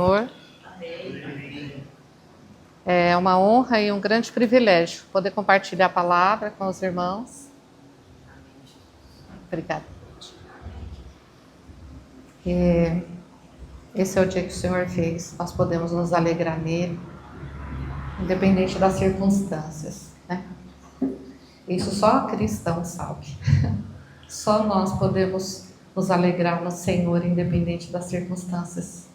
Senhor. É uma honra e um grande privilégio poder compartilhar a palavra com os irmãos. Obrigada. Esse é o dia que o Senhor fez. Nós podemos nos alegrar nele, independente das circunstâncias, né? Isso só cristão sabe. Só nós podemos nos alegrar no Senhor, independente das circunstâncias.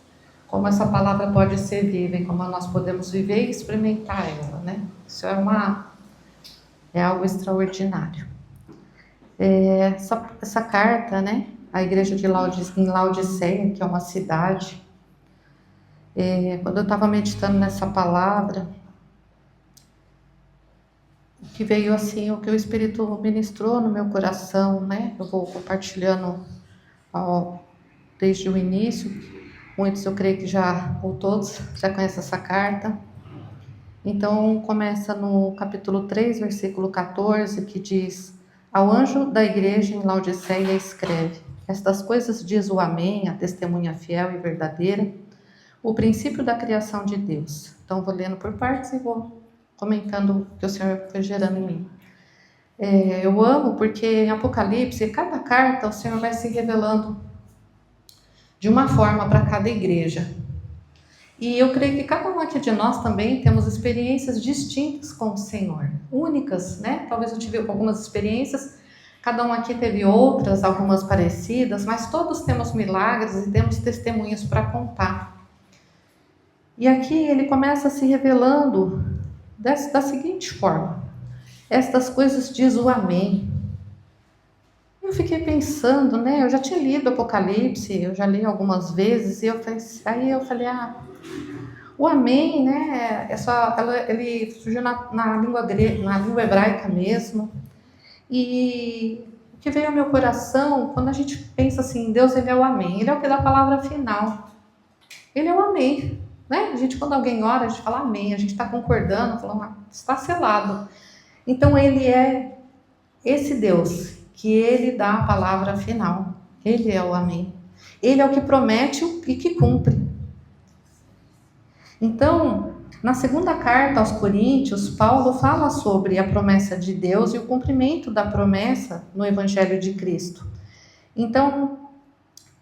Como essa palavra pode ser viva e como nós podemos viver e experimentar ela, né? Isso é algo extraordinário. Essa carta, né? A igreja em Laodiceia, que é uma cidade. Quando eu estava meditando nessa palavra, que veio assim, o que o Espírito ministrou no meu coração, né? Eu vou compartilhando desde o início. Muitos eu creio que ou todos, já conhecem essa carta. Então, começa no capítulo 3, versículo 14, que diz: ao anjo da igreja em Laodiceia escreve: estas coisas diz o Amém, a testemunha fiel e verdadeira, o princípio da criação de Deus. Então, vou lendo por partes e vou comentando o que o Senhor foi gerando em mim. Eu amo porque em Apocalipse, cada carta, o Senhor vai se revelando de uma forma para cada igreja. E eu creio que cada um aqui de nós também temos experiências distintas com o Senhor, únicas, né? Talvez eu tive algumas experiências, cada um aqui teve outras, algumas parecidas, mas todos temos milagres e temos testemunhos para contar. E aqui ele começa se revelando da seguinte forma: estas coisas diz o Amém. Eu fiquei pensando, né? Eu já tinha lido Apocalipse, eu já li algumas vezes, e aí eu falei, o Amém, né? Ele surgiu na língua hebraica mesmo. E o que veio ao meu coração, quando a gente pensa assim, Deus, ele é o Amém, ele é o que dá a palavra final. Ele é o Amém, né? A gente, quando alguém ora, a gente fala Amém, a gente está concordando, falando, está selado. Então, ele é esse Deus, que ele dá a palavra final. Ele é o Amém. Ele é o que promete e que cumpre. Então, na segunda carta aos Coríntios, Paulo fala sobre a promessa de Deus e o cumprimento da promessa no Evangelho de Cristo. Então,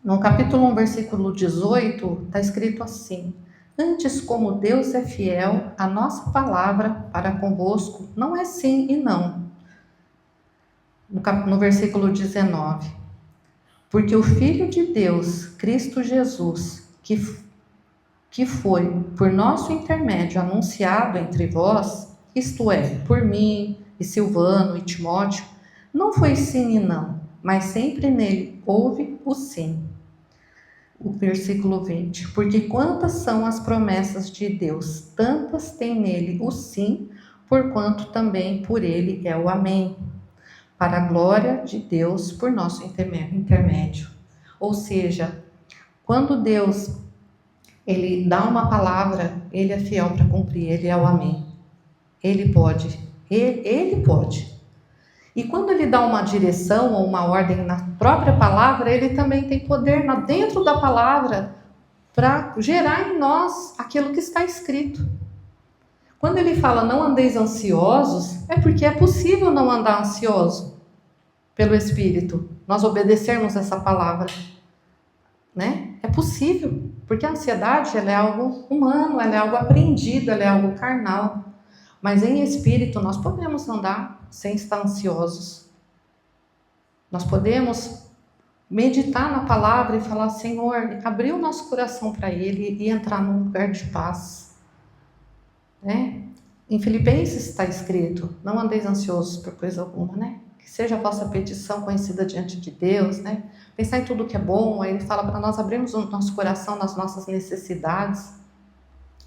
no capítulo 1, versículo 18, está escrito assim: antes, como Deus é fiel, a nossa palavra para convosco não é sim e não. No versículo 19, porque o Filho de Deus, Cristo Jesus, que foi por nosso intermédio anunciado entre vós, isto é, por mim e Silvano e Timóteo, não foi sim e não, mas sempre nele houve o sim. O versículo 20, porque quantas são as promessas de Deus, tantas tem nele o sim, porquanto também por ele é o Amém, para a glória de Deus por nosso intermédio. Ou seja, quando Deus ele dá uma palavra, ele é fiel para cumprir, ele é o Amém. Ele pode. E quando ele dá uma direção ou uma ordem na própria palavra, ele também tem poder dentro da palavra para gerar em nós aquilo que está escrito. Quando ele fala não andeis ansiosos, é porque é possível não andar ansioso pelo Espírito, nós obedecermos essa palavra, né? É possível, porque a ansiedade ela é algo humano, ela é algo aprendido, ela é algo carnal. Mas em espírito nós podemos andar sem estar ansiosos. Nós podemos meditar na palavra e falar, Senhor, abrir o nosso coração para Ele e entrar num lugar de paz. Né? Em Filipenses está escrito, não andeis ansiosos por coisa alguma, né? Que seja a vossa petição conhecida diante de Deus, né? Pensar em tudo que é bom, aí ele fala para nós abrirmos o nosso coração nas nossas necessidades.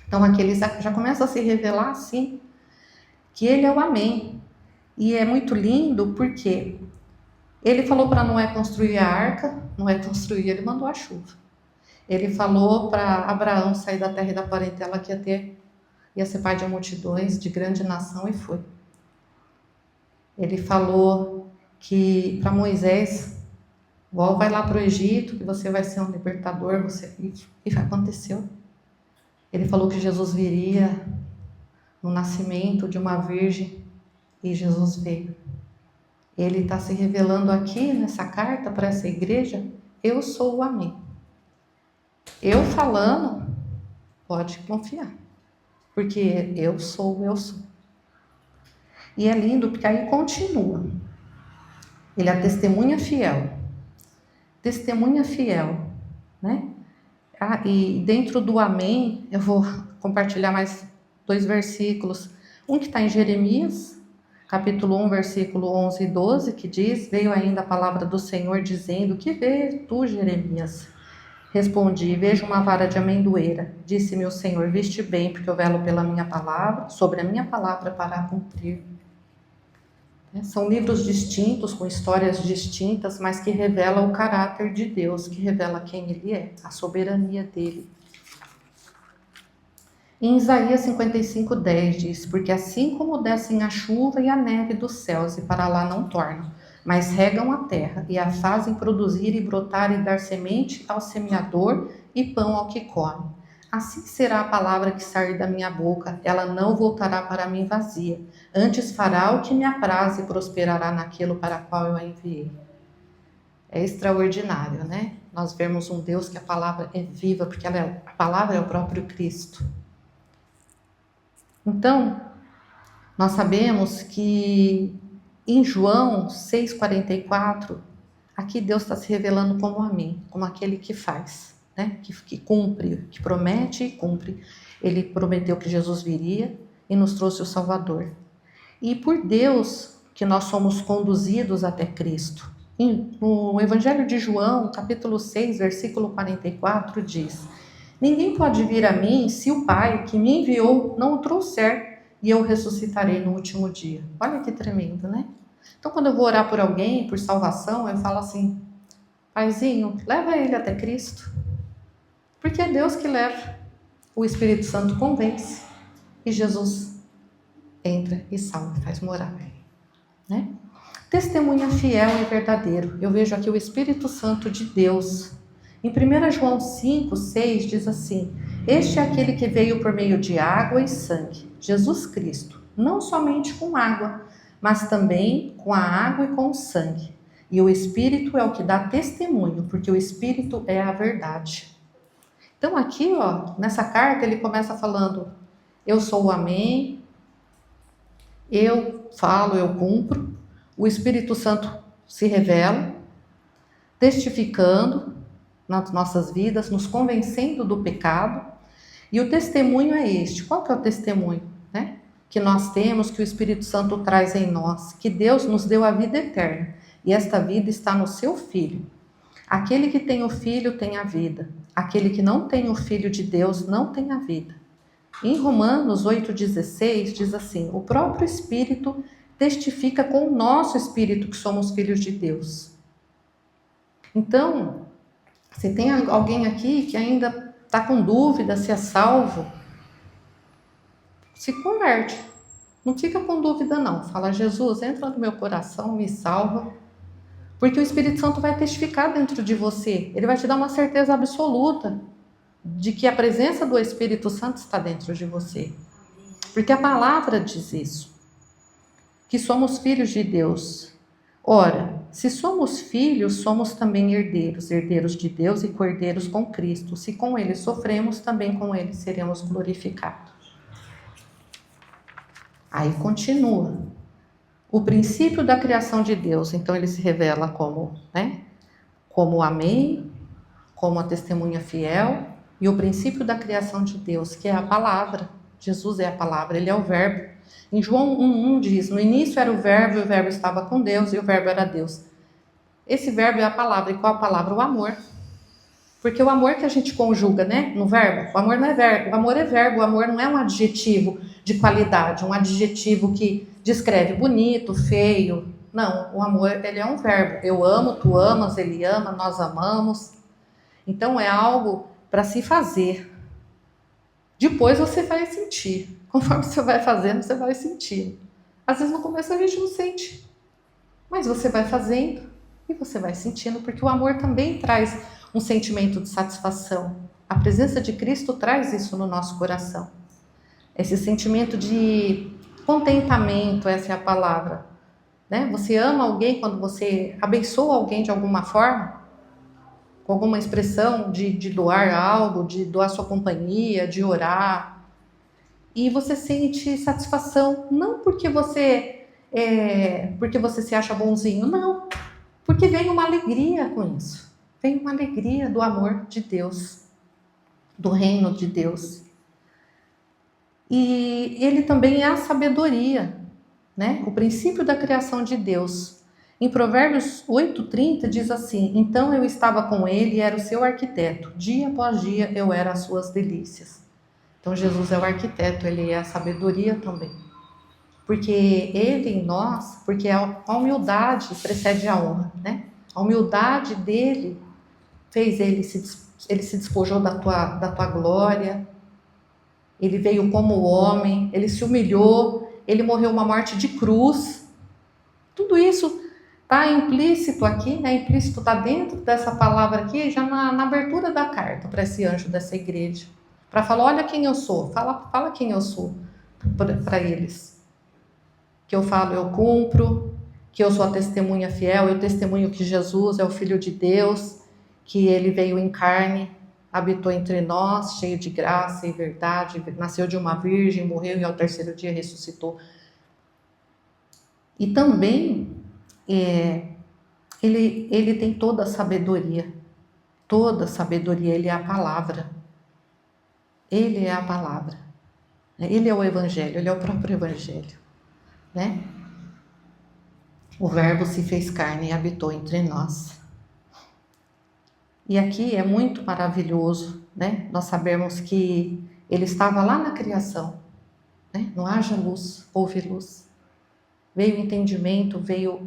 Então aqui ele já começa a se revelar assim, que ele é o Amém. E é muito lindo porque ele falou para Noé construir a arca, Noé construiu, ele mandou a chuva. Ele falou para Abraão sair da terra e da parentela que ia ser pai de multidões, de grande nação, e foi. Ele falou que para Moisés, vai lá para o Egito, que você vai ser um libertador, e aconteceu. Ele falou que Jesus viria no nascimento de uma virgem e Jesus veio. Ele está se revelando aqui nessa carta para essa igreja. Eu sou o Amém. Eu falando, pode confiar. Porque eu sou. E é lindo porque aí continua. Ele é a testemunha fiel. Testemunha fiel, né? E dentro do Amém, eu vou compartilhar mais 2 versículos. Um que está em Jeremias, capítulo 1, versículo 11 e 12, que diz: Veio ainda a palavra do Senhor dizendo: Que vês tu, Jeremias? Respondi: Vejo uma vara de amendoeira. Disse-me o Senhor: Viste bem, porque eu velo pela minha palavra, sobre a minha palavra para a cumprir. São livros distintos, com histórias distintas, mas que revelam o caráter de Deus, que revela quem Ele é, a soberania dEle. Em Isaías 55:10 diz: Porque assim como descem a chuva e a neve dos céus, e para lá não tornam, mas regam a terra, e a fazem produzir e brotar e dar semente ao semeador e pão ao que come. Assim será a palavra que sair da minha boca, ela não voltará para mim vazia, antes fará o que me apraz e prosperará naquilo para qual eu a enviei. É extraordinário, né? Nós vemos um Deus que a palavra é viva, porque a palavra é o próprio Cristo. Então, nós sabemos que em João 6,44, aqui Deus está se revelando como Amém, como aquele que faz, né? Que cumpre, que promete e cumpre. Ele prometeu que Jesus viria e nos trouxe o Salvador. E por Deus que nós somos conduzidos até Cristo. No Evangelho de João, capítulo 6, versículo 44, diz: Ninguém pode vir a mim se o Pai que me enviou não o trouxer, e eu ressuscitarei no último dia. Olha que tremendo, né? Então, quando eu vou orar por alguém, por salvação, eu falo assim: Paizinho, leva ele até Cristo. Porque é Deus que leva. O Espírito Santo convence e Jesus entra e salva, faz morar. Né? Testemunha fiel e verdadeiro. Eu vejo aqui o Espírito Santo de Deus. Em 1 João 5:6 diz assim: Este é aquele que veio por meio de água e sangue, Jesus Cristo, não somente com água, mas também com a água e com o sangue. E o Espírito é o que dá testemunho, porque o Espírito é a verdade. Então aqui, nessa carta, ele começa falando: eu sou o Amém, eu falo, eu cumpro. O Espírito Santo se revela, testificando nas nossas vidas, nos convencendo do pecado. E o testemunho é este. Qual que é o testemunho, né? Que nós temos, que o Espírito Santo traz em nós, que Deus nos deu a vida eterna, e esta vida está no seu Filho. Aquele que tem o Filho tem a vida. Aquele que não tem o Filho de Deus não tem a vida. Em Romanos 8,16 diz assim: o próprio Espírito testifica com o nosso Espírito que somos filhos de Deus. Então, se tem alguém aqui que ainda está com dúvida se é salvo, se converte. Não fica com dúvida não. Fala: Jesus, entra no meu coração, me salva. Porque o Espírito Santo vai testificar dentro de você. Ele vai te dar uma certeza absoluta de que a presença do Espírito Santo está dentro de você. Porque a palavra diz isso. Que somos filhos de Deus. Ora, se somos filhos, somos também herdeiros. Herdeiros de Deus e co-herdeiros com Cristo. Se com Ele sofremos, também com Ele seremos glorificados. Aí continua. O princípio da criação de Deus, então ele se revela como, né? Como o Amém, como a testemunha fiel, e o princípio da criação de Deus, que é a palavra. Jesus é a palavra, ele é o verbo. Em João 1:1 diz: no início era o verbo, e o verbo estava com Deus, e o verbo era Deus. Esse verbo é a palavra. E qual a palavra? O amor. Porque o amor que a gente conjuga, né, no verbo, o amor não é verbo, o amor é verbo, o amor não é um adjetivo de qualidade, um adjetivo que descreve bonito, feio. Não, o amor, ele é um verbo. Eu amo, tu amas, ele ama, nós amamos. Então é algo para se fazer. Depois você vai sentir. Conforme você vai fazendo, você vai sentir. Às vezes no começo a gente não sente, mas você vai fazendo e você vai sentindo, porque o amor também traz um sentimento de satisfação. A presença de Cristo traz isso no nosso coração. Esse sentimento de contentamento, essa é a palavra. Né? Você ama alguém quando você abençoa alguém de alguma forma, com alguma expressão de doar algo, de doar sua companhia, de orar. E você sente satisfação, não porque você se acha bonzinho, não. Porque vem uma alegria com isso. Vem uma alegria do amor de Deus, do reino de Deus. E ele também é a sabedoria, né? O princípio da criação de Deus. Em Provérbios 8:30 diz assim: então eu estava com ele e era o seu arquiteto. Dia após dia eu era as suas delícias. Então Jesus é o arquiteto, ele é a sabedoria também. Porque ele em nós, porque a humildade precede a honra, né? A humildade dele fez ele se despojou da tua glória. Ele veio como homem, ele se humilhou, ele morreu uma morte de cruz. Tudo isso está implícito aqui, né? Implícito está dentro dessa palavra aqui, já na abertura da carta para esse anjo dessa igreja. Para falar, olha quem eu sou, fala quem eu sou para eles. Que eu falo, eu cumpro, que eu sou a testemunha fiel, eu testemunho que Jesus é o Filho de Deus, que ele veio em carne, habitou entre nós, cheio de graça e verdade, nasceu de uma virgem, morreu e ao terceiro dia ressuscitou. E também ele tem toda a sabedoria, ele é a palavra. Ele é a palavra, ele é o evangelho, ele é o próprio evangelho, né? O verbo se fez carne e habitou entre nós. E aqui é muito maravilhoso, né? Nós sabemos que ele estava lá na criação, né? Não haja luz, houve luz. Veio o entendimento,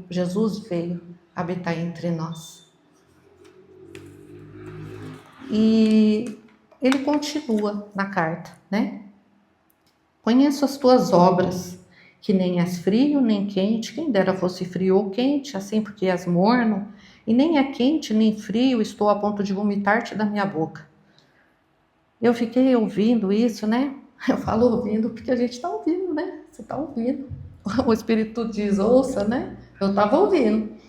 Jesus veio habitar entre nós. E ele continua na carta, né? Conheço as tuas obras, que nem és frio nem quente, quem dera fosse frio ou quente, assim porque és morno, e nem é quente nem frio, estou a ponto de vomitar-te da minha boca. Eu fiquei ouvindo isso, né? Eu falo ouvindo porque a gente está ouvindo, né? Você está ouvindo. O Espírito diz, ouça, né? Eu estava ouvindo.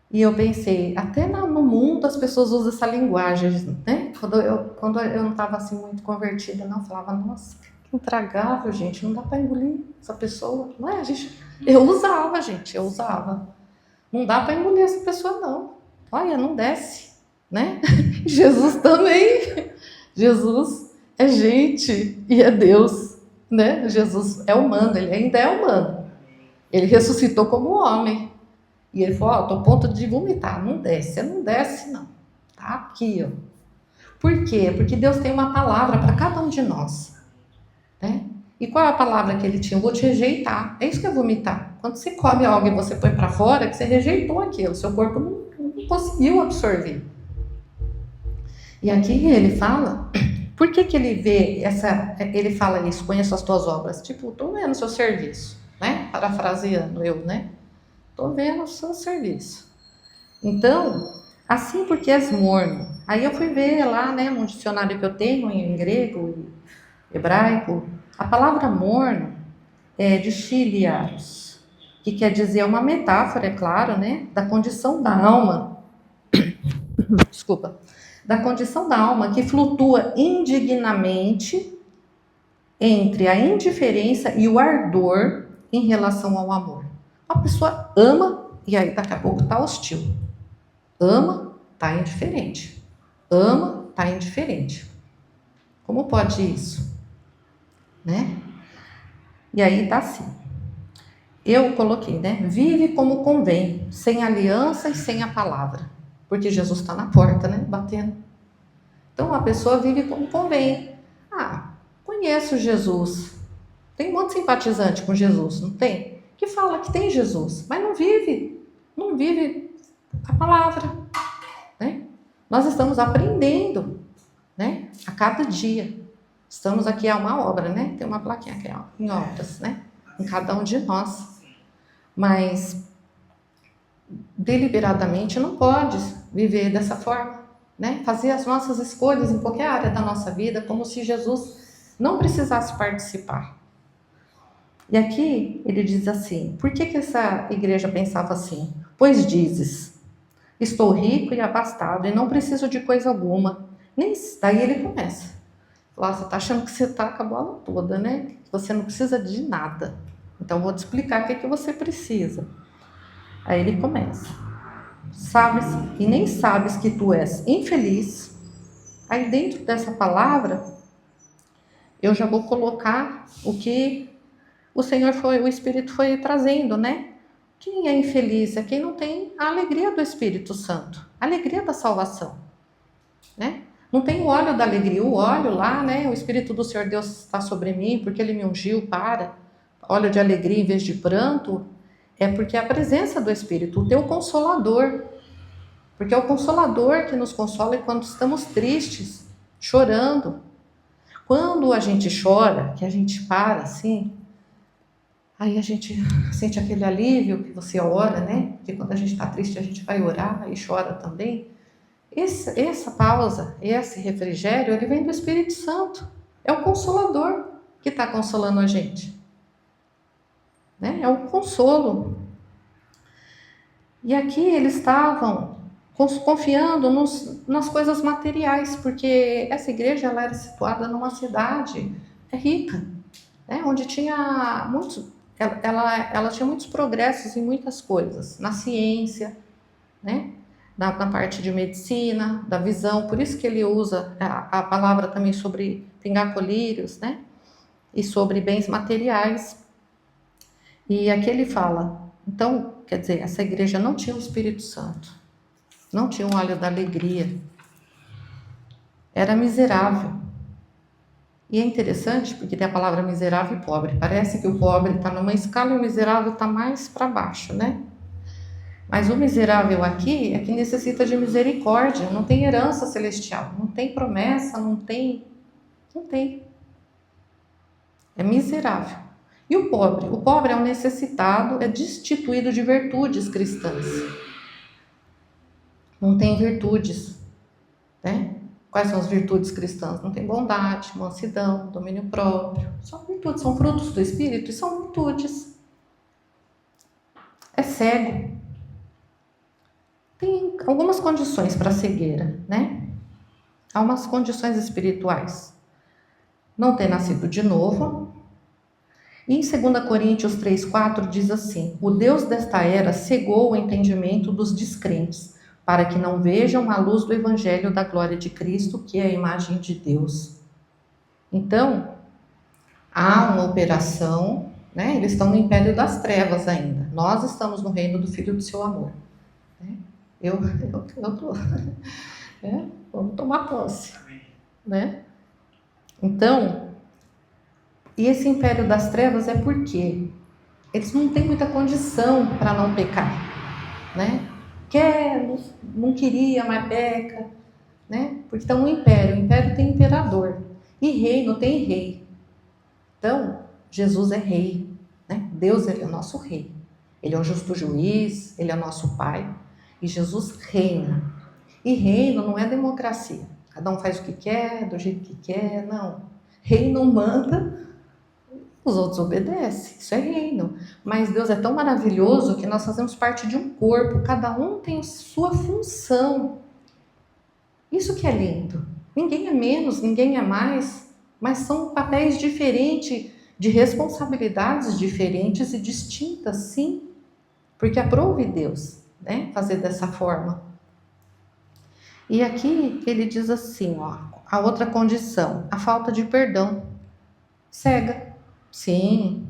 E eu pensei, até no mundo as pessoas usam essa linguagem, né? Quando eu não estava assim muito convertida, não, eu falava, nossa, que intragável, gente, não dá para engolir essa pessoa. Não é, eu usava. Não dá para engolir essa pessoa, não. Olha, não desce, né? Jesus também. Jesus é gente e é Deus, né? Jesus é humano, ele ainda é humano. Ele ressuscitou como homem. E ele falou, estou a ponto de vomitar. Não desce, não. Tá aqui, ó. Por quê? Porque Deus tem uma palavra para cada um de nós, né? E qual é a palavra que ele tinha? Eu vou te rejeitar. É isso que é vomitar. Quando você come algo e você põe para fora, é que você rejeitou aquilo. Seu corpo não conseguiu absorver. E aqui ele fala, por que ele fala isso? Conheço as tuas obras. Tipo, estou vendo o seu serviço, né? Parafraseando eu, né? Estou vendo o seu serviço. Então, assim porque és morno. Aí eu fui ver lá, né, no dicionário que eu tenho em grego e hebraico, a palavra morno é de chiliaros, que quer dizer uma metáfora, é claro, né, da condição da alma. Desculpa. Da condição da alma que flutua indignamente entre a indiferença e o ardor em relação ao amor. A pessoa ama e aí daqui a pouco está hostil. Ama, está indiferente. Ama, está indiferente. Como pode isso? Né? E aí está assim. Eu coloquei, né? Vive como convém, sem aliança e sem a palavra. Porque Jesus está na porta, né? Batendo. Então a pessoa vive como convém. Conheço Jesus. Tem um monte de simpatizante com Jesus, não tem? Que fala que tem Jesus, mas não vive a palavra, né? Nós estamos aprendendo, né? A cada dia. Estamos aqui a uma obra, né? Tem uma plaquinha aqui, ó, em obras, né? Em cada um de nós. Mas deliberadamente não pode viver dessa forma, né? Fazer as nossas escolhas em qualquer área da nossa vida, como se Jesus não precisasse participar. E aqui ele diz assim, por que essa igreja pensava assim? Pois dizes, estou rico e abastado e não preciso de coisa alguma. Nem daí ele começa. Lá, você está achando que você está com a bola toda, né? Que você não precisa de nada. Então, vou te explicar o que você precisa. Aí ele começa. Sabes e nem sabes que tu és infeliz. Aí dentro dessa palavra, eu já vou colocar o que o Espírito foi trazendo, né? Quem é infeliz é quem não tem a alegria do Espírito Santo, a alegria da salvação, né? Não tem o óleo da alegria, o óleo lá, né? O Espírito do Senhor Deus está sobre mim, porque Ele me ungiu para óleo de alegria em vez de pranto, é porque é a presença do Espírito, o teu Consolador, porque é o Consolador que nos consola quando estamos tristes, chorando. Quando a gente chora, que a gente para assim, aí a gente sente aquele alívio que você ora, né? Porque quando a gente está triste, a gente vai orar e chora também. Essa pausa, esse refrigério, ele vem do Espírito Santo. É o Consolador que está consolando a gente, né? É o consolo. E aqui eles estavam confiando nas coisas materiais, porque essa igreja ela era situada numa cidade rica, né? Onde tinha muitos, ela tinha muitos progressos em muitas coisas, na ciência, né? Na parte de medicina, da visão, por isso que ele usa a palavra também sobre pingar colírios, né? E sobre bens materiais. E aqui ele fala, então, quer dizer, essa igreja não tinha o Espírito Santo, não tinha um óleo da alegria, era miserável. E é interessante porque tem a palavra miserável e pobre, parece que o pobre está numa escala e o miserável está mais para baixo, né? Mas o miserável aqui é que necessita de misericórdia, não tem herança celestial, não tem promessa, não tem. É miserável. E o pobre? O pobre é um necessitado, é destituído de virtudes cristãs. Não tem virtudes, né? Quais são as virtudes cristãs? Não tem bondade, mansidão, domínio próprio. São virtudes, são frutos do Espírito e são virtudes. É cego. Tem algumas condições para a cegueira, né? Há umas condições espirituais. Não ter nascido de novo. E em 2 Coríntios 3,4 diz assim: o Deus desta era cegou o entendimento dos descrentes, para que não vejam a luz do Evangelho da glória de Cristo, que é a imagem de Deus. Então, há uma operação, né? Eles estão no império das trevas ainda. Nós estamos no reino do Filho do seu amor. Eu tô, vamos tomar posse, né? Então, e esse império das trevas é porque eles não têm muita condição para não pecar, né? Não queria, mas peca, né? Porque estão no império, o império tem imperador e reino tem rei. Então, Jesus é rei, né? Deus, ele é o nosso rei. Ele é o justo juiz, ele é nosso pai. E Jesus reina. E reino não é democracia. Cada um faz o que quer, do jeito que quer, não. Reino manda, os outros obedecem. Isso é reino. Mas Deus é tão maravilhoso que nós fazemos parte de um corpo. Cada um tem sua função. Isso que é lindo. Ninguém é menos, ninguém é mais. Mas são papéis diferentes, de responsabilidades diferentes e distintas, sim. Porque aprove Deus, né, fazer dessa forma. E aqui ele diz assim, ó, a outra condição, a falta de perdão. Cega, sim.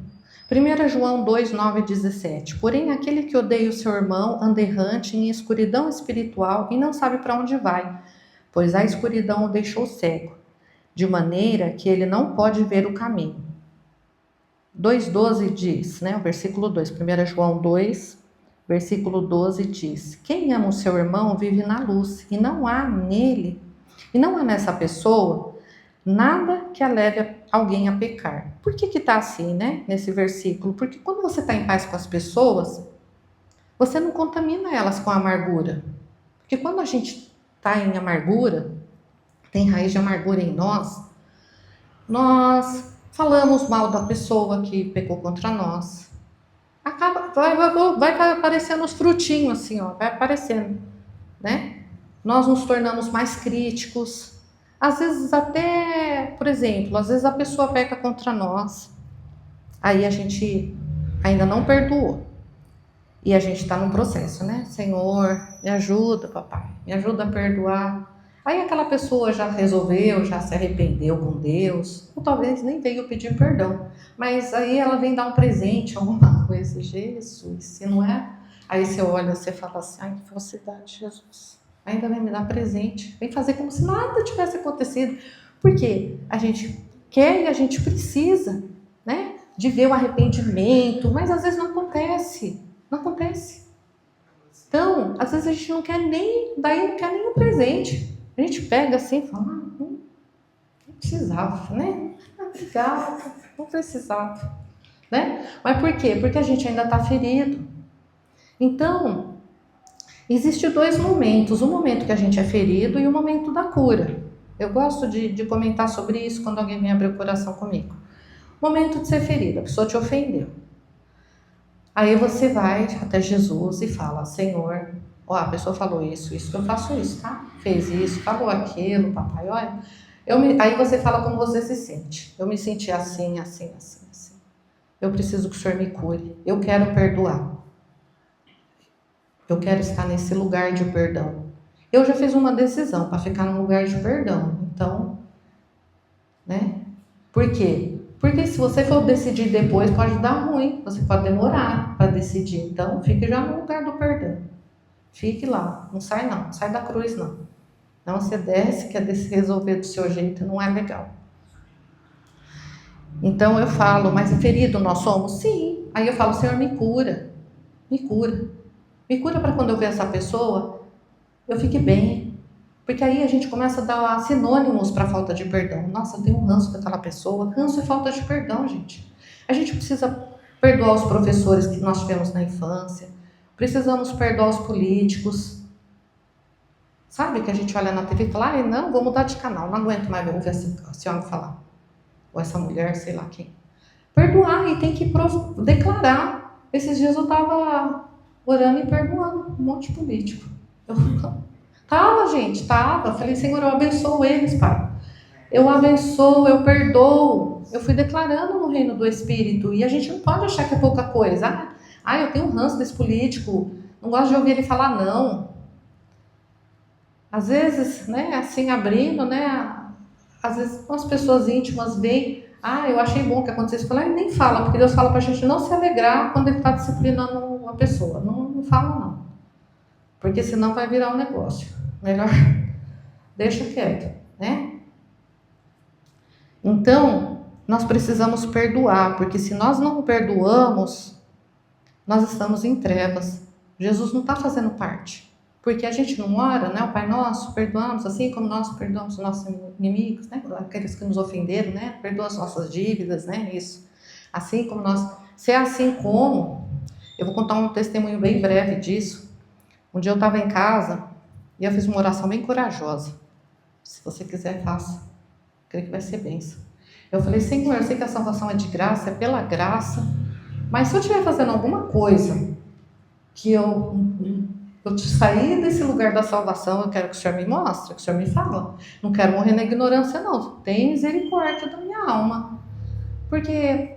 1 João 2, 9 e 17. Porém, aquele que odeia o seu irmão anda errante em escuridão espiritual e não sabe para onde vai, pois a escuridão o deixou cego, de maneira que ele não pode ver o caminho. 2,12 diz, né, o versículo 2, 1 João 2, versículo 12 diz: quem ama o seu irmão vive na luz, e não há nessa pessoa nada que a leve alguém a pecar. Por que está assim, né, nesse versículo? Porque quando você está em paz com as pessoas, você não contamina elas com amargura. Porque quando a gente está em amargura, tem raiz de amargura em nós falamos mal da pessoa que pecou contra nós. Vai aparecendo os frutinhos assim, ó, vai aparecendo, né? Nós nos tornamos mais críticos. Às vezes até, por exemplo, às vezes a pessoa peca contra nós, aí a gente ainda não perdoou. E a gente está num processo, né? Senhor, me ajuda, papai, me ajuda a perdoar. Aí aquela pessoa já resolveu, já se arrependeu com Deus, ou talvez nem veio pedir perdão, mas aí ela vem dar um presente, alguma coisa. Jesus, se não é? Aí você olha, você fala assim, ai, que falsidade, Jesus. Ainda vem me dar presente, vem fazer como se nada tivesse acontecido. Porque a gente quer e a gente precisa, né? De ver o arrependimento, mas às vezes não acontece. Não acontece. Então, às vezes a gente não quer nem, daí não quer nem o presente. A gente pega assim e fala, não precisava, né? Não precisava, né? Mas por quê? Porque a gente ainda está ferido. Então, existem dois momentos, o momento que a gente é ferido e o momento da cura. Eu gosto de comentar sobre isso quando alguém vem abrir o coração comigo. Momento de ser ferido, a pessoa te ofendeu. Aí você vai até Jesus e fala, Senhor, ó, a pessoa falou isso, eu faço isso, tá? Fez isso, falou aquilo, papai, olha. Aí você fala como você se sente. Eu me senti assim. Eu preciso que o Senhor me cure. Eu quero perdoar. Eu quero estar nesse lugar de perdão. Eu já fiz uma decisão para ficar num lugar de perdão. Então, né? Por quê? Porque se você for decidir depois, pode dar ruim. Você pode demorar para decidir. Então, fique já no lugar do perdão. Fique lá. Não sai não. Não sai da cruz, não. Não, você desce, quer resolver do seu jeito. Não é legal. Então, eu falo, mas ferido nós somos? Sim. Aí eu falo, Senhor, me cura. Me cura. Me cura para quando eu ver essa pessoa, eu fique bem. Porque aí a gente começa a dar sinônimos para a falta de perdão. Nossa, eu tenho um ranço daquela pessoa. Ranço é falta de perdão, gente. A gente precisa perdoar os professores que nós tivemos na infância. Precisamos perdoar os políticos. Sabe que a gente olha na TV e fala, não, vou mudar de canal, não aguento mais ouvir esse homem falar. Ou essa mulher, sei lá quem. Perdoar e tem que declarar. Esses dias eu estava orando e perdoando um monte de político. Tava. Falei, Senhor, eu abençoo eles, Pai. Eu abençoo, eu perdoo. Eu fui declarando no reino do Espírito. E a gente não pode achar que é pouca coisa. Eu tenho um ranço desse político. Não gosto de ouvir ele falar não. Às vezes, né, assim, abrindo, né, às vezes as pessoas íntimas veem, eu achei bom que acontecesse isso. Ele nem fala, porque Deus fala pra gente não se alegrar quando ele está disciplinando uma pessoa. Não fala não. Porque senão vai virar um negócio. Melhor deixa quieto, né? Então, nós precisamos perdoar, porque se nós não perdoamos, nós estamos em trevas. Jesus não está fazendo parte. Porque a gente não ora, né? O Pai Nosso, perdoamos, assim como nós perdoamos os nossos inimigos, né? Aqueles que nos ofenderam, né? Perdoa as nossas dívidas, né? Isso. Assim como nós... Se é assim como... Eu vou contar um testemunho bem breve disso. Um dia eu estava em casa e eu fiz uma oração bem corajosa. Se você quiser, faça. Creio que vai ser bênção. Eu falei, Senhor, eu sei que a salvação é de graça, é pela graça, mas se eu estiver fazendo alguma coisa que eu te sair desse lugar da salvação, eu quero que o Senhor me mostre, que o Senhor me fala. Não quero morrer na ignorância, não. Tem misericórdia da minha alma. Porque,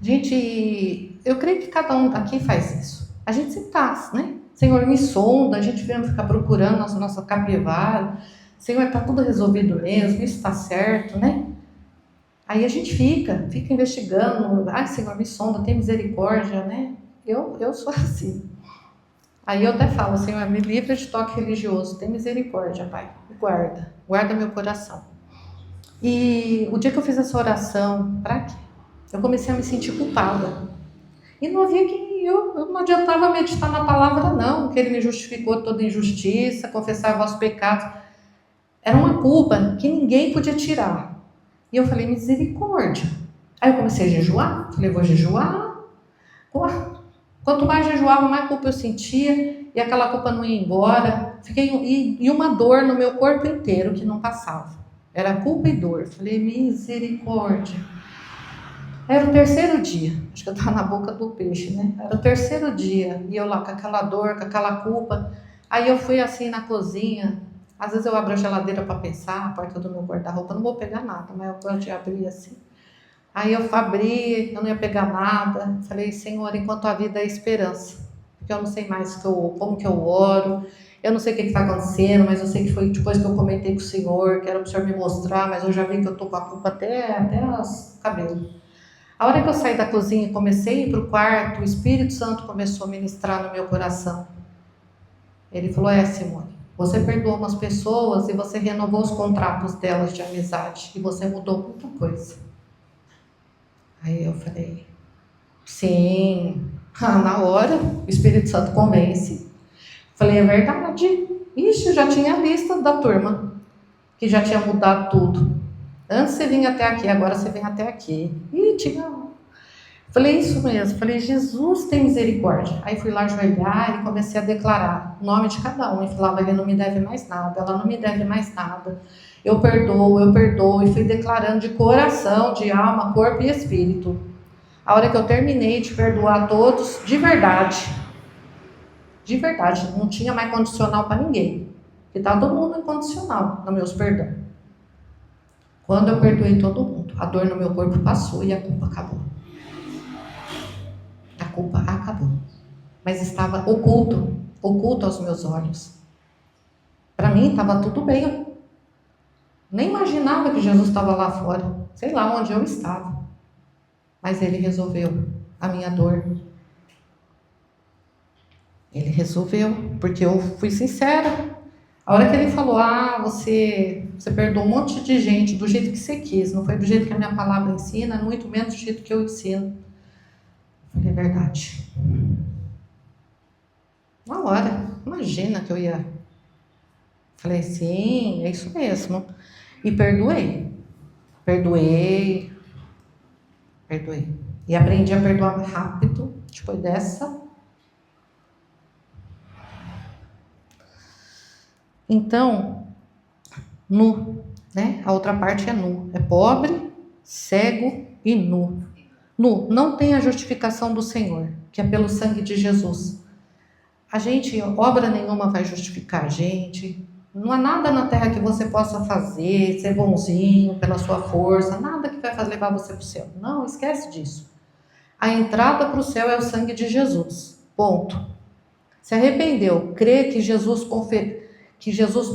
gente, eu creio que cada um aqui faz isso. A gente sempre está, né? Senhor, me sonda, a gente vem ficar procurando nossa capivara. Senhor, está tudo resolvido mesmo, isso está certo, né? Aí a gente fica investigando. Senhor, me sonda, tem misericórdia, né? Eu sou assim. Aí eu até falo, Senhor, me livra de toque religioso, tem misericórdia, Pai. Guarda meu coração. E o dia que eu fiz essa oração, pra quê? Eu comecei a me sentir culpada. E não havia eu não adiantava meditar na palavra, não, que ele me justificou toda injustiça, confessar vossos pecados. Era uma culpa que ninguém podia tirar. E eu falei, misericórdia. Aí eu comecei a jejuar. Falei, vou jejuar. Quanto mais jejuava, mais culpa eu sentia. e aquela culpa não ia embora. E uma dor no meu corpo inteiro que não passava. Era culpa e dor. Falei, misericórdia. Era o terceiro dia, acho que eu estava na boca do peixe, né? Era o terceiro dia, e eu lá com aquela dor, com aquela culpa. Aí eu fui assim na cozinha, às vezes eu abro a geladeira para pensar, a porta do meu guarda-roupa, não vou pegar nada, mas eu gosto de abrir assim. Aí eu abri, eu não ia pegar nada, falei, Senhor, enquanto a vida é esperança, porque eu não sei mais como que eu oro, eu não sei o que está acontecendo, mas eu sei que foi depois que eu comentei com o Senhor, que era para o Senhor me mostrar, mas eu já vi que eu estou com a culpa até os cabelos. A hora que eu saí da cozinha e comecei a ir para o quarto, o Espírito Santo começou a ministrar no meu coração. Ele falou, Simone, você perdoou umas pessoas e você renovou os contratos delas de amizade e você mudou muita coisa. Aí eu falei, sim. Na hora, o Espírito Santo convence. Falei, é verdade. Ixi, já tinha a lista da turma, que já tinha mudado tudo. Antes você vinha até aqui, agora você vem até aqui. E tinha... Falei, isso mesmo. Falei, Jesus tem misericórdia. Aí fui lá ajoelhar e comecei a declarar o nome de cada um. E falava, ele não me deve mais nada, ela não me deve mais nada. Eu perdoo. E fui declarando de coração, de alma, corpo e espírito. A hora que eu terminei de perdoar todos, de verdade, não tinha mais condicional para ninguém. Porque estava todo mundo incondicional nos meus perdão. Quando eu perdoei todo mundo, a dor no meu corpo passou e a culpa acabou. A culpa acabou. Mas estava oculto aos meus olhos. Para mim estava tudo bem. Eu nem imaginava que Jesus estava lá fora. Sei lá onde eu estava. Mas Ele resolveu a minha dor. Ele resolveu, porque eu fui sincera. A hora que Ele falou, você perdoou um monte de gente do jeito que você quis, não foi do jeito que a minha palavra ensina, muito menos do jeito que eu ensino. Eu falei, é verdade. Na hora, imagina que eu ia. Falei, sim, é isso mesmo. E perdoei. E aprendi a perdoar rápido, depois dessa. Então, nu, né? A outra parte é nu. É pobre, cego e nu. Nu, não tem a justificação do Senhor, que é pelo sangue de Jesus. Obra nenhuma vai justificar a gente. Não há nada na terra que você possa fazer, ser bonzinho pela sua força, nada que vai levar você para o céu. Não, esquece disso. A entrada para o céu é o sangue de Jesus. Ponto. Se arrependeu, crê que Jesus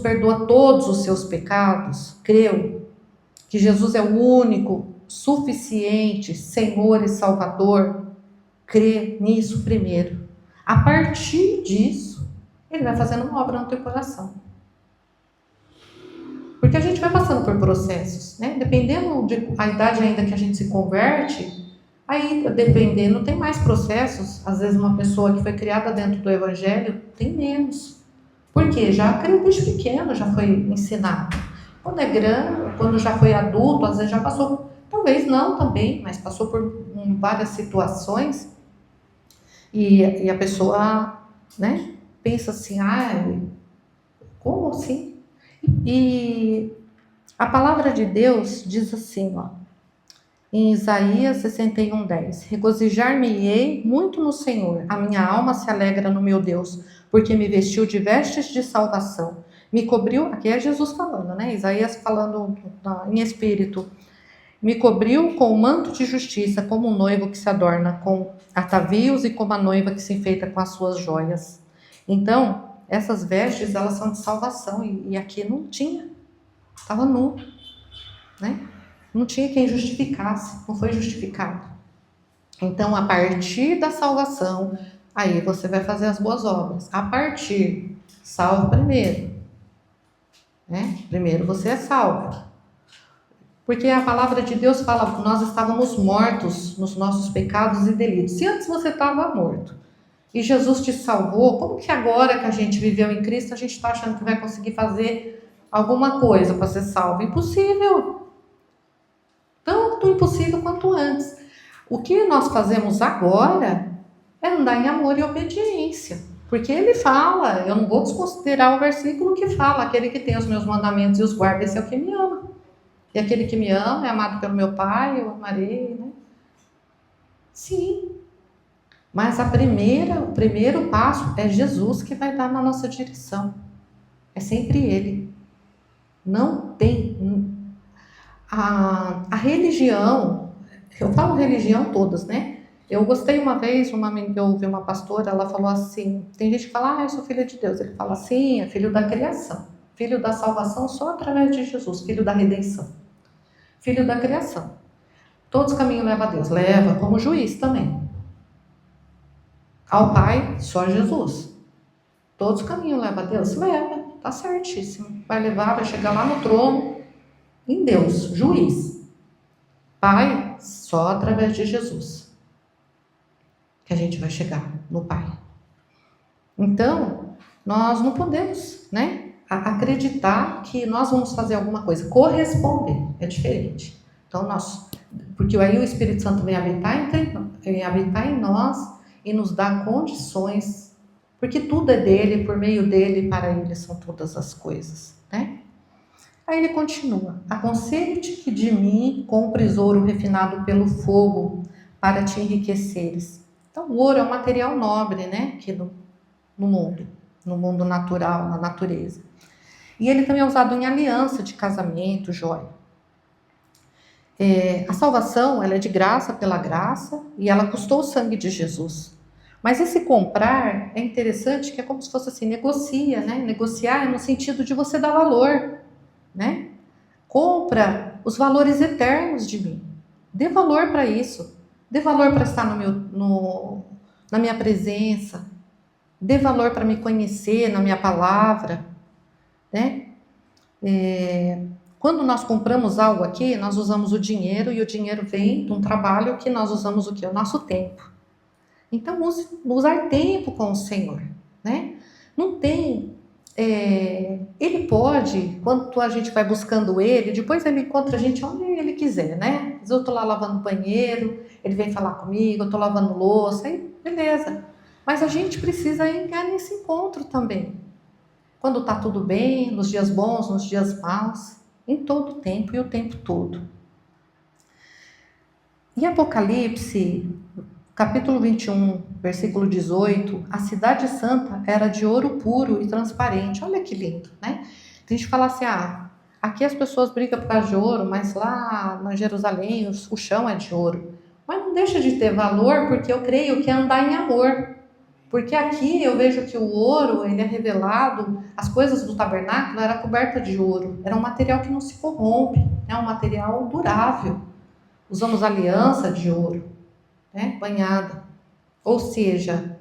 perdoa todos os seus pecados, creu que Jesus é o único, suficiente Senhor e Salvador, crê nisso primeiro. A partir disso, Ele vai fazendo uma obra no teu coração. Porque a gente vai passando por processos, né? Dependendo da idade ainda que a gente se converte, aí, dependendo, tem mais processos. Às vezes uma pessoa que foi criada dentro do Evangelho tem menos. Porque já criou desde pequeno, já foi ensinado. Quando é grande, quando já foi adulto, às vezes já passou, talvez não também, mas passou por várias situações. E a pessoa, né, pensa assim, como assim? E a palavra de Deus diz assim, em Isaías 61:10, regozijar-me-ei muito no Senhor, a minha alma se alegra no meu Deus, porque me vestiu de vestes de salvação, me cobriu, aqui é Jesus falando, né? Isaías falando em espírito, me cobriu com o manto de justiça, como um noivo que se adorna com atavios e como a noiva que se enfeita com as suas joias. Então, essas vestes, elas são de salvação, e aqui não tinha, estava nu, né? Não tinha quem justificasse, não foi justificado. Então, a partir da salvação, aí você vai fazer as boas obras. A partir, salvo primeiro, né? Primeiro você é salvo. Porque a palavra de Deus fala que nós estávamos mortos nos nossos pecados e delitos. Se antes você estava morto e Jesus te salvou, como que agora que a gente viveu em Cristo, a gente está achando que vai conseguir fazer alguma coisa para ser salvo? Impossível. Tanto impossível quanto antes. O que nós fazemos agora é andar em amor e obediência. Porque ele fala, eu não vou desconsiderar o versículo que fala, aquele que tem os meus mandamentos e os guarda, esse é o que me ama. E aquele que me ama é amado pelo meu Pai, eu amarei, né? Sim. Mas o primeiro passo é Jesus que vai dar na nossa direção. É sempre Ele. Não tem. A religião, eu falo religião todas, né? Eu gostei uma vez, eu ouvi uma pastora, ela falou assim, tem gente que fala, eu sou filho de Deus. Ele fala assim, é filho da criação. Filho da salvação só através de Jesus, filho da redenção. Filho da criação. Todos os caminhos levam a Deus. Leva como juiz também. Ao Pai, só Jesus. Todos os caminhos levam a Deus? Leva, tá certíssimo. Vai levar, vai chegar lá no trono, em Deus, juiz. Pai, só através de Jesus que a gente vai chegar no Pai. Então, nós não podemos, né, acreditar que nós vamos fazer alguma coisa. Corresponder é diferente. Então, porque aí o Espírito Santo vem habitar em nós e nos dá condições, porque tudo é dele, por meio dele e para ele são todas as coisas, né? Aí ele continua: aconselho-te que de mim compres ouro refinado pelo fogo para te enriqueceres. Então, o ouro é um material nobre, né? Aqui no mundo natural, na natureza. E ele também é usado em aliança de casamento, joia. A salvação, ela é de graça pela graça e ela custou o sangue de Jesus. Mas esse comprar é interessante, que é como se fosse assim, negocia, né? Negociar é no sentido de você dar valor, né? Compra os valores eternos de mim. Dê valor para isso. Dê valor para estar na minha presença. Dê valor para me conhecer na minha palavra, né? Quando nós compramos algo aqui, nós usamos o dinheiro e o dinheiro vem de um trabalho que nós usamos o quê? O nosso tempo. Então, usar tempo com o Senhor, né? Não tem... ele pode, quando a gente vai buscando ele, depois ele encontra a gente onde ele quiser, né? Eu estou lá lavando banheiro, ele vem falar comigo, eu estou lavando louça, aí beleza. Mas a gente precisa ir nesse encontro também. Quando está tudo bem, nos dias bons, nos dias maus, em todo o tempo e o tempo todo. Em Apocalipse, capítulo 21, versículo 18, a cidade santa era de ouro puro e transparente. Olha que lindo, né? A gente fala assim, aqui as pessoas brigam por causa de ouro, mas lá na Jerusalém o chão é de ouro. Mas não deixa de ter valor, porque eu creio que é andar em amor. Porque aqui eu vejo que o ouro, ele é revelado, as coisas do tabernáculo eram cobertas de ouro. Era um material que não se corrompe, é um material durável. Usamos aliança de ouro, né, banhada. Ou seja,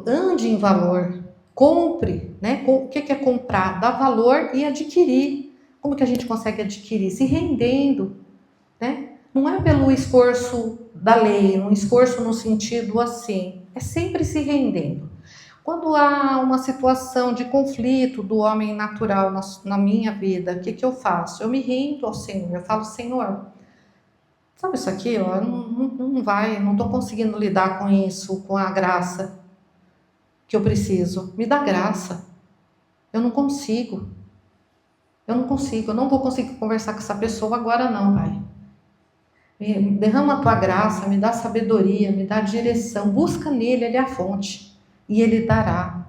ande em valor, compre, né? O que é comprar? Dar valor e adquirir. Como que a gente consegue adquirir? Se rendendo, né? Não é pelo esforço da lei, um esforço no sentido assim, é sempre se rendendo. Quando há uma situação de conflito do homem natural na minha vida, o que eu faço? Eu me rendo ao Senhor, eu falo, Senhor, sabe isso aqui? Ó, não vai, não estou conseguindo lidar com isso, com a graça que eu preciso. Me dá graça. Eu não consigo, eu não vou conseguir conversar com essa pessoa agora não, Pai. Derrama a tua graça, me dá sabedoria, me dá direção, busca nele, ele é a fonte, e ele dará,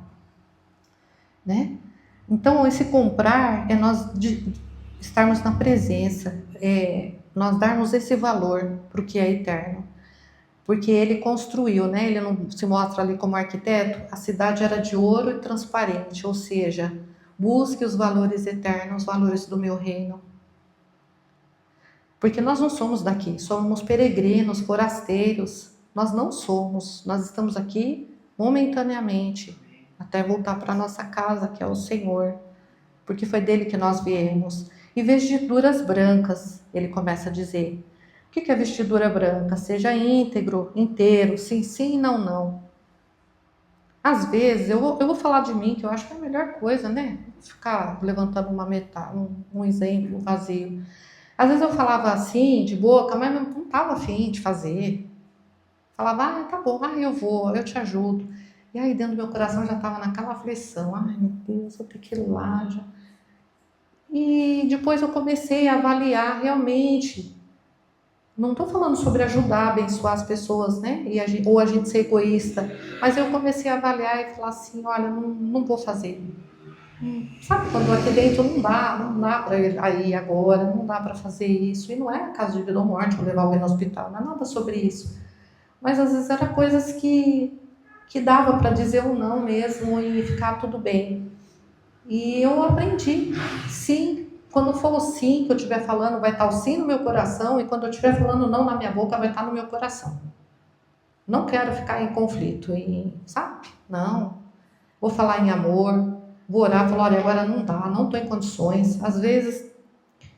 né? Então, esse comprar é nós estarmos na presença, nós darmos esse valor para o que é eterno, porque ele construiu, né? Ele não se mostra ali como arquiteto, a cidade era de ouro e transparente, ou seja, busque os valores eternos, os valores do meu reino. Porque nós não somos daqui, somos peregrinos, forasteiros. Nós não somos, nós estamos aqui momentaneamente, até voltar para a nossa casa, que é o Senhor. Porque foi dele que nós viemos. E vestiduras brancas, ele começa a dizer. O que é vestidura branca? Seja íntegro, inteiro, sim, sim, não, não. Às vezes, eu vou falar de mim, que eu acho que é a melhor coisa, né? Ficar levantando um exemplo vazio. Às vezes eu falava assim, de boca, mas não estava afim de fazer. Falava, tá bom, eu vou, eu te ajudo. E aí dentro do meu coração já estava naquela aflição. Ai, meu Deus, vou ter que ir lá já. E depois eu comecei a avaliar realmente. Não estou falando sobre ajudar, abençoar as pessoas, né? Ou a gente ser egoísta. Mas eu comecei a avaliar e falar assim, olha, não vou fazer. Sabe, quando aqui dentro não dá para ir agora, não dá para fazer isso. E não é caso de vida ou morte, ou levar alguém no hospital, não é nada sobre isso. Mas às vezes era coisas que dava para dizer um não mesmo e ficar tudo bem. E eu aprendi, sim, quando for o sim que eu estiver falando, vai estar o sim no meu coração, e quando eu estiver falando não na minha boca, vai estar no meu coração. Não quero ficar em conflito, sabe? Não. Vou falar em amor, vou orar, falar, olha, agora não dá, não estou em condições. Às vezes,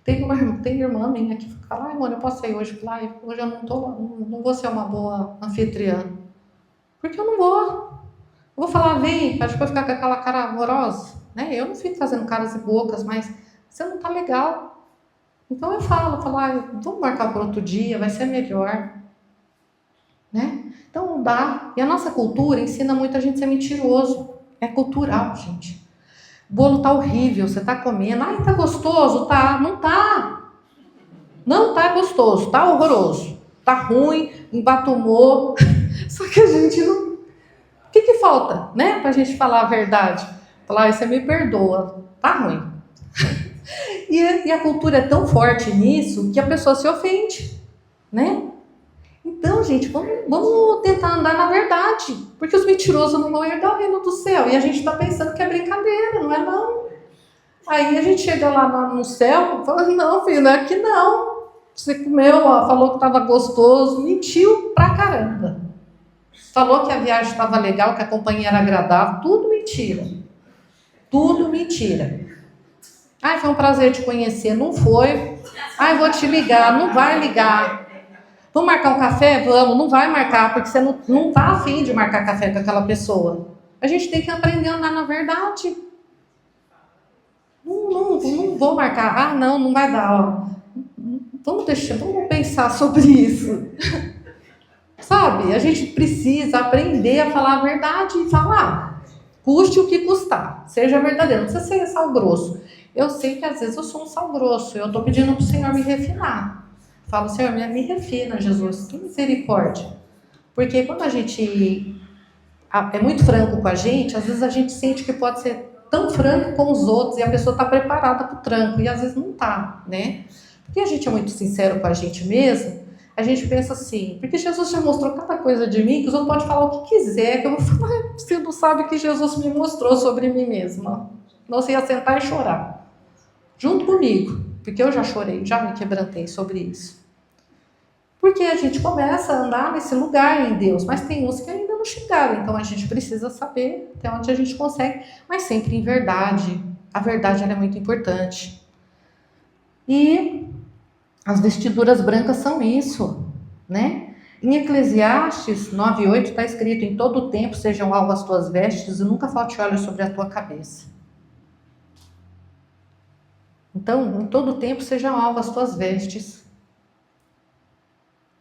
tem irmã minha que fala, ai, mano, eu posso ir hoje? Hoje eu não vou ser uma boa anfitriã. Porque eu não vou. Eu vou falar, vem, para depois ficar com aquela cara amorosa. Né? Eu não fico fazendo caras e bocas, mas você não tá legal. Então eu falo, vamos marcar para outro dia, vai ser melhor. Né? Então não dá. E a nossa cultura ensina muito a gente a ser mentiroso. É cultural, gente. O bolo tá horrível, você tá comendo. Ai, tá gostoso? Tá. Não tá. Não tá gostoso, tá horroroso. Tá ruim, embatumou. Só que a gente não... O que falta, né? Pra gente falar a verdade. Falar, você me perdoa, tá ruim. E a cultura é tão forte nisso que a pessoa se ofende, né? Então, gente, vamos tentar andar na verdade, porque os mentirosos não vão herdar o reino do céu. E a gente está pensando que é brincadeira, não é não. Aí a gente chega lá no céu e fala, não, filho, não é que não. Você comeu, falou que estava gostoso, mentiu pra caramba. Falou que a viagem estava legal, que a companhia era agradável, tudo mentira. Tudo mentira. Ai, foi um prazer te conhecer. Não foi. Ai, vou te ligar. Não vai ligar. Vamos marcar um café? Vamos. Não vai marcar, porque você não tá afim de marcar café com aquela pessoa. A gente tem que aprender a andar na verdade. Não vou marcar. Ah, não vai dar. Ó. Vamos pensar sobre isso. Sabe? A gente precisa aprender a falar a verdade e falar. Custe o que custar. Seja verdadeiro. Não precisa ser sal grosso. Eu sei que às vezes eu sou um sal grosso. Eu estou pedindo para o Senhor me refinar. Falo, Senhor, me refina, Jesus. Que misericórdia. Porque quando a gente é muito franco com a gente, às vezes a gente sente que pode ser tão franco com os outros e a pessoa está preparada para o tranco. E às vezes não está, né? Porque a gente é muito sincero com a gente mesmo. A gente pensa assim, porque Jesus já mostrou cada coisa de mim, que os outros podem falar o que quiser, que eu vou falar, você não sabe que Jesus me mostrou sobre mim mesma. Não, você ia sentar e chorar. Junto comigo, porque eu já chorei, já me quebrantei sobre isso. Porque a gente começa a andar nesse lugar em Deus, mas tem uns que ainda não chegaram, então a gente precisa saber até onde a gente consegue, mas sempre em verdade. A verdade ela é muito importante. E as vestiduras brancas são isso, né? Em Eclesiastes 9:8 está escrito, em todo tempo sejam alvas as tuas vestes e nunca falte óleo sobre a tua cabeça. Então, em todo tempo sejam alvas as tuas vestes.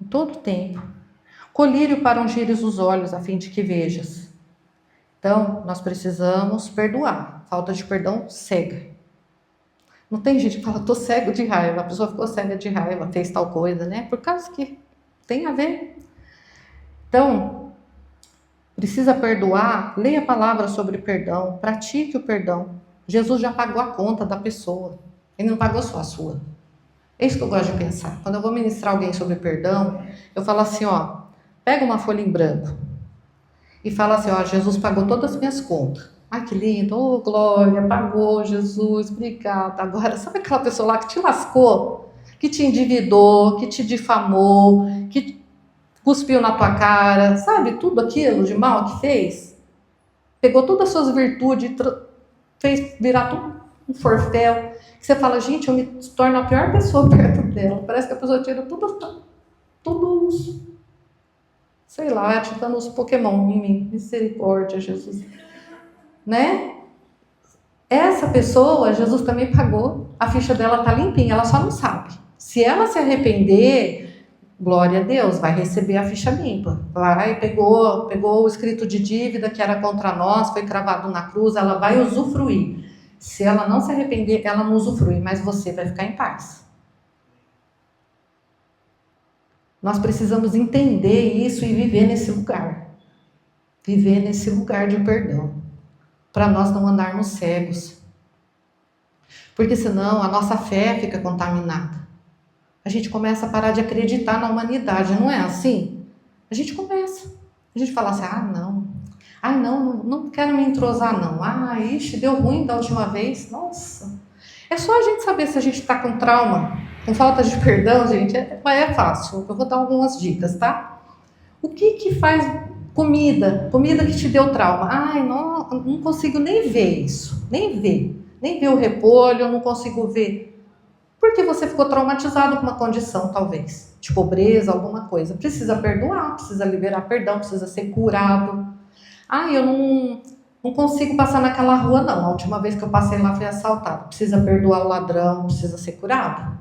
Em todo tempo. Colírio para ungires os olhos, a fim de que vejas. Então, nós precisamos perdoar. Falta de perdão cega. Não tem gente que fala, tô cego de raiva. A pessoa ficou cega de raiva, fez tal coisa, né? Por causa que tem a ver. Então, precisa perdoar. Leia a palavra sobre perdão. Pratique o perdão. Jesus já pagou a conta da pessoa. Ele não pagou só a sua. É isso que eu gosto de pensar. Quando eu vou ministrar alguém sobre perdão, eu falo assim, ó, pega uma folha em branco e fala assim, ó, Jesus pagou todas as minhas contas. Ai, que lindo, oh, glória, pagou, Jesus, obrigada. Agora, sabe aquela pessoa lá que te lascou, que te endividou, que te difamou, que cuspiu na tua cara, sabe, tudo aquilo de mal que fez? Pegou todas as suas virtudes e fez virar tudo um forféu. Que você fala, gente, eu me torno a pior pessoa perto dela. Parece que a pessoa tira tudo, sei lá, ativando os Pokémon em mim. Misericórdia, Jesus. Né? Essa pessoa, Jesus também pagou. A ficha dela tá limpinha, ela só não sabe. Se ela se arrepender, Glória a Deus, vai receber a ficha limpa. Vai, pegou o escrito de dívida que era contra nós, foi cravado na cruz, ela vai usufruir. Se ela não se arrepender, ela não usufrui, mas você vai ficar em paz. Nós precisamos entender isso e viver nesse lugar. Viver nesse lugar de perdão. Para nós não andarmos cegos. Porque senão a nossa fé fica contaminada. A gente começa a parar de acreditar na humanidade, não é assim? A gente começa. A gente fala assim, não quero me entrosar não. Ixi, deu ruim da última vez. Nossa. É só a gente saber se a gente está com trauma, com falta de perdão, gente. É fácil. Eu vou dar algumas dicas, tá? O que faz comida que te deu trauma? Não consigo nem ver isso. Nem ver o repolho, não consigo ver. Porque você ficou traumatizado com uma condição, talvez, de pobreza, alguma coisa. Precisa perdoar, precisa liberar perdão, precisa ser curado. Eu não consigo passar naquela rua, não. A última vez que eu passei lá fui assaltado. Precisa perdoar o ladrão, precisa ser curado.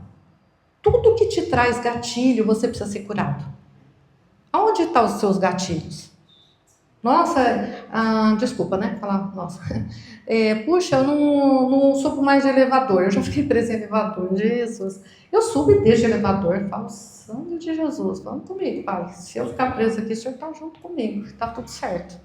Tudo que te traz gatilho, você precisa ser curado. Aonde estão os seus gatilhos? Nossa, desculpa, né? Falar, nossa. Puxa, eu não subo mais de elevador. Eu já fiquei presa em elevador. Jesus. Eu subo e deixo elevador. Falo, sangue de Jesus, vamos comigo, pai. Se eu ficar presa aqui, o senhor está junto comigo. Está tudo certo.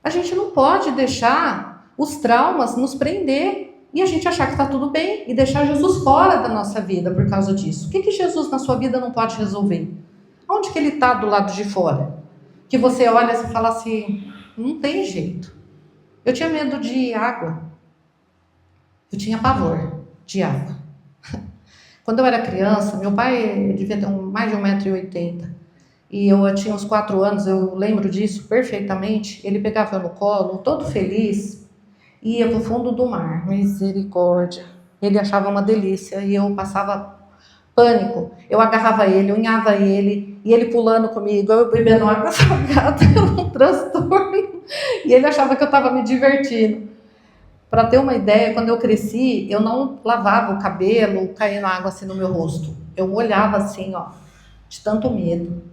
A gente não pode deixar os traumas nos prender e a gente achar que está tudo bem e deixar Jesus fora da nossa vida por causa disso. O que Jesus na sua vida não pode resolver? Onde que ele está do lado de fora? Que você olha e fala assim, não tem jeito. Eu tinha medo de água. Eu tinha pavor de água. Quando eu era criança, meu pai devia ter mais de 1,80 m. E eu tinha uns 4 anos, eu lembro disso perfeitamente. Ele pegava eu no colo, todo feliz, e ia para o fundo do mar. Misericórdia. Ele achava uma delícia e eu passava pânico. Eu agarrava ele, unhava ele, e ele pulando comigo, eu bebendo água salgada, um transtorno. E ele achava que eu estava me divertindo. Para ter uma ideia, quando eu cresci, eu não lavava o cabelo caindo água assim no meu rosto. Eu molhava assim, de tanto medo.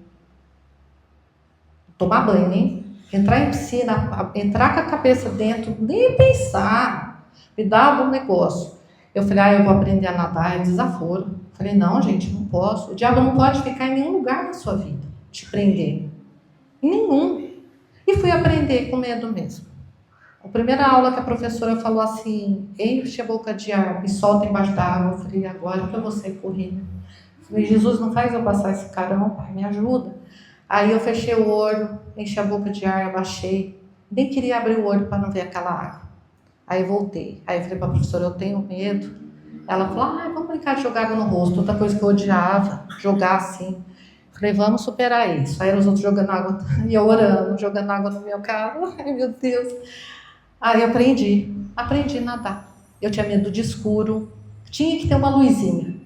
Tomar banho, hein? Entrar em piscina, entrar com a cabeça dentro, nem pensar. Me dava um negócio. Eu falei, eu vou aprender a nadar, é desaforo. Falei, não, gente, não posso. O diabo não pode ficar em nenhum lugar na sua vida, te prender. Em nenhum. E fui aprender com medo mesmo. A primeira aula que a professora falou assim, enche a boca de ar e solta embaixo da água. Eu falei, agora que eu vou sair correndo. Falei, Jesus, não faz eu passar esse carão, pai, me ajuda. Aí eu fechei o olho, enchi a boca de ar, abaixei. Nem queria abrir o olho para não ver aquela água. Aí eu voltei. Aí eu falei para a professora, eu tenho medo. Ela falou, vamos brincar de jogar água no rosto. Outra coisa que eu odiava, jogar assim. Falei, vamos superar isso. Aí os outros jogando água, e eu orando, jogando água no meu carro. Ai, meu Deus. Aí eu aprendi a nadar. Eu tinha medo de escuro. Tinha que ter uma luzinha.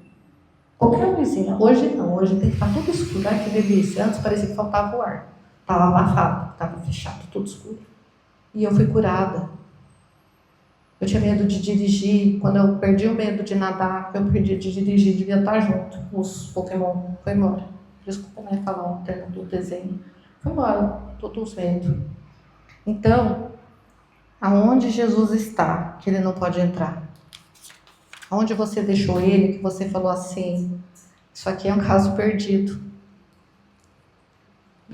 Qualquer luzinha. Hoje não, hoje tem que estar tudo escuro. Ai, que delícia. Antes parecia que faltava o ar. Estava abafado, estava fechado, tudo escuro. E eu fui curada. Eu tinha medo de dirigir. Quando eu perdi o medo de nadar, eu perdi de dirigir, devia estar junto. Os Pokémon foi embora. Desculpa, né, falar um termo do desenho. Foi embora, todos vendo. Então, aonde Jesus está, que ele não pode entrar? Aonde você deixou ele, que você falou assim, isso aqui é um caso perdido.